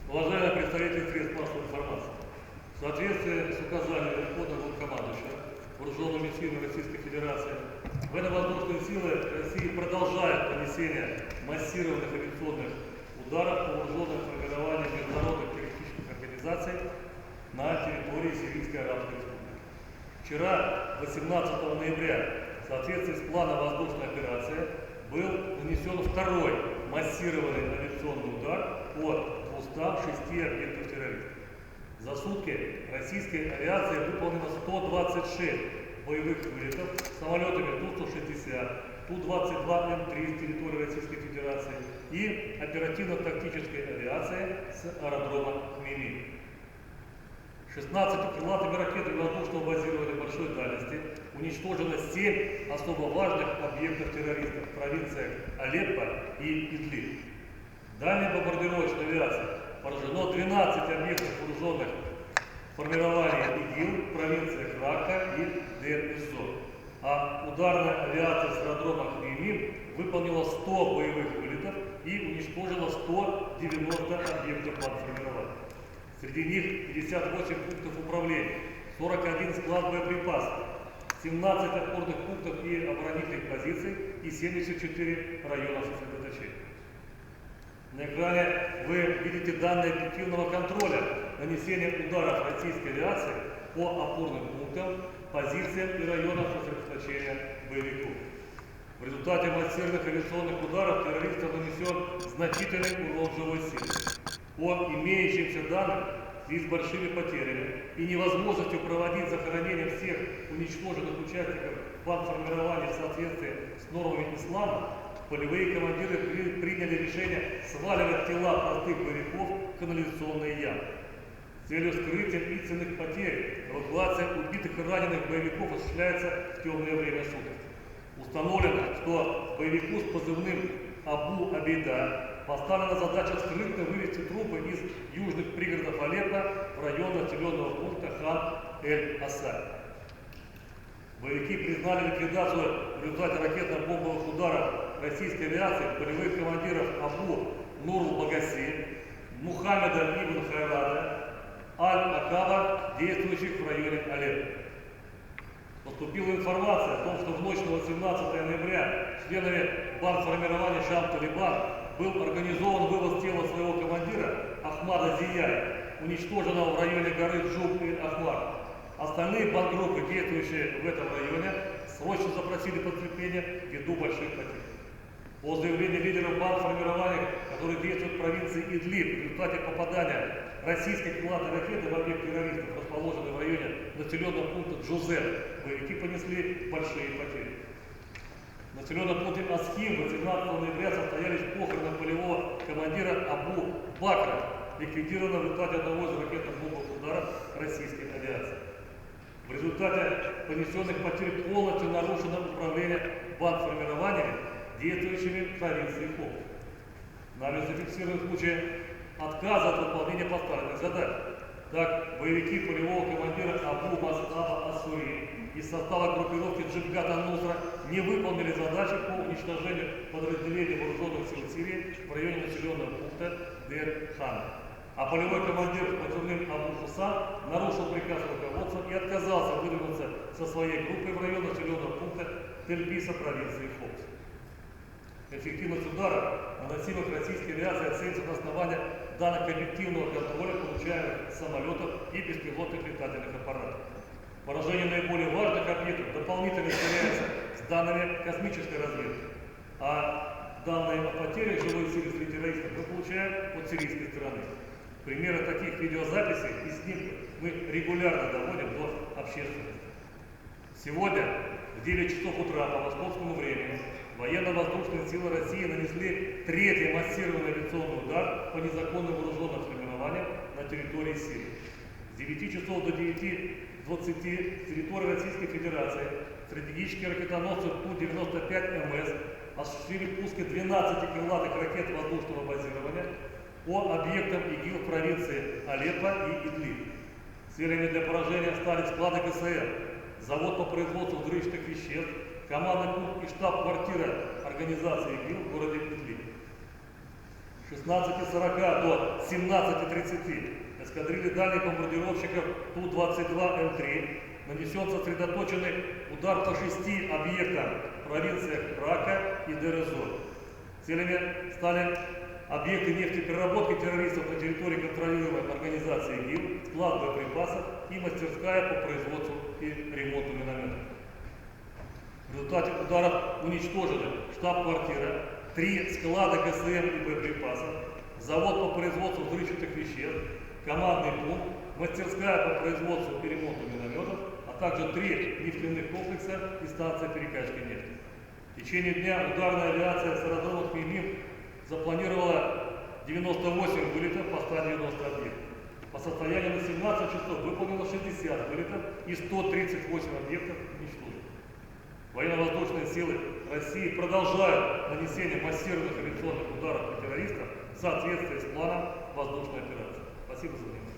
Уважаемые представители средств массовой информации, в соответствии с указанием Верховного Главнокомандующего Вооруженными силами Российской Федерации, военно-воздушные силы России продолжают нанесение массированных авиационных ударов по вооруженным формированиям международных террористических организаций на территории Сирийской Арабской Республики. Вчера, 18 ноября, в соответствии с планом воздушной операции, был нанесен второй массированный авиационный удар по 206 объектов террористов. За сутки российской авиации выполнено 126 боевых вылетов самолетами Ту-160, Ту-22М3 с территории Российской Федерации и оперативно-тактической авиации с аэродрома Хмеймим. 16 крылатыми ракетами воздушного базирования большой дальности уничтожено 7 особо важных объектов террористов в провинциях Алеппо и Идлиб. Дальней бомбардировочной авиацией поражено 12 объектов вооруженных формирований ИГИЛ в провинциях Ракка и Дейр-эз-Зор. А ударная авиация с аэродрома Хмеймим выполнила 100 боевых вылетов и уничтожила 190 объектов бандформирования. Среди них 58 пунктов управления, 41 склад боеприпасов, 17 опорных пунктов и оборонительных позиций и 74 района сосредоточения. На экране вы видите данные объективного контроля нанесения ударов российской авиации по опорным пунктам, позициям и районам сосредоточения боевиков. В результате массированных авиационных ударов террористам нанесен значительный урон живой силы. По имеющимся данным, в связи с большими потерями и невозможностью проводить захоронение всех уничтоженных участников бандформирования в соответствии с нормами ислама, полевые командиры приняли решение сваливать тела простых боевиков в канализационные ямы. С целью скрытия истинных потерь эвакуация убитых и раненых боевиков осуществляется в темное время суток. Установлено, что боевику с позывным Абу Абейда поставлена задача скрытно вывести трупы из южных пригородов Алеппо в район населенного пункта Хан-эль-Асад. Боевики признали ликвидацию в результате ракетно-бомбовых ударов российской авиации полевых командиров Абу Нурл-Багаси, Мухаммеда ибн Хайрада, Аль-Акаба, действующих в районе Алеппо. Поступила информация о том, что в ночь на 18 ноября членами бандформирования Шам-Талибан был организован вывоз тела своего командира Ахмада Зияя, уничтоженного в районе горы Джуб-эль-Ахмар. Остальные бандгруппы, действующие в этом районе, срочно запросили подкрепление ввиду больших потерь. По заявлению лидеров бандформирования, которые действуют в провинции Идлиб, в результате попадания российской крылатой ракеты в объект террористов, расположенный в районе населенного пункта Джузер, боевики понесли большие потери. В населенном пункте Асхим 18 ноября состоялись похороны полевого командира Абу Бакра, ликвидированного в результате одного из ракетно-бомбовых ударов российской авиации. В результате понесенных потерь полностью нарушено управление бандформированиями, действующими в провинции Хом. Нами зафиксирован случай отказа от выполнения поставленных задач. Так, боевики полевого командира Абу Масаба Ас-Сури из состава группировки Джибгат ан-Нусра не выполнили задачи по уничтожению подразделений вооруженных сил Сирии в районе населенного пункта Дейр-Хана. А полевой командир с позывным Абу Хусан нарушил приказ руководства и отказался выдвинуться со своей группой в район населенного пункта Тель-Биса провинции Хомс. Эффективность ударов, наносимых российской авиацией, оценивается на основании данных объективного контроля получаемых самолетов и беспилотных летательных аппаратов. Поражение наиболее важных объектов дополнительно сверяется с данными космической разведки, а данные о потерях живой силы среди террористов мы получаем от сирийской стороны. Примеры таких видеозаписей и снимков мы регулярно доводим до общественности. Сегодня в 9 часов утра по московскому времени военно-воздушные силы России нанесли третий массированный авиационный удар по незаконным вооруженным формированиям на территории Сирии. С 9 часов до 9:20 с территории Российской Федерации стратегические ракетоносцы Ту-95МС осуществили пуски 12 крылатых ракет воздушного базирования по объектам ИГИЛ в провинции Алеппо и Идлиб. Целями для поражения стали склады ГСР, завод по производству взрывчатых веществ, командный пункт и штаб-квартира организации ИГИЛ в городе Идлиб. 16:40 до 17:30 эскадрильи дальних бомбардировщиков Ту-22М3 нанесен сосредоточенный удар по 6 объектам в провинциях Рака и Дер-эз-Зор. Целями стали объекты нефтепереработки террористов на территории контролируемой организации ИГИЛ, склад боеприпасов и мастерская по производству и ремонту минометов. В результате ударов уничтожены штаб-квартира, 3 склада ГСМ и боеприпасов, завод по производству взрывчатых веществ, командный пункт, мастерская по производству и ремонту минометов, а также 3 нефтяных комплекса и станция перекачки нефти. В течение дня ударная авиация с аэродромов и МИМ запланировала 98 вылетов по 190 объектов. По состоянию на 17 часов выполнено 60 вылетов и 138 объектов уничтожено. Военно-воздушные силы России продолжают нанесение массированных авиационных ударов по террористам в соответствии с планом воздушной операции. Спасибо за внимание.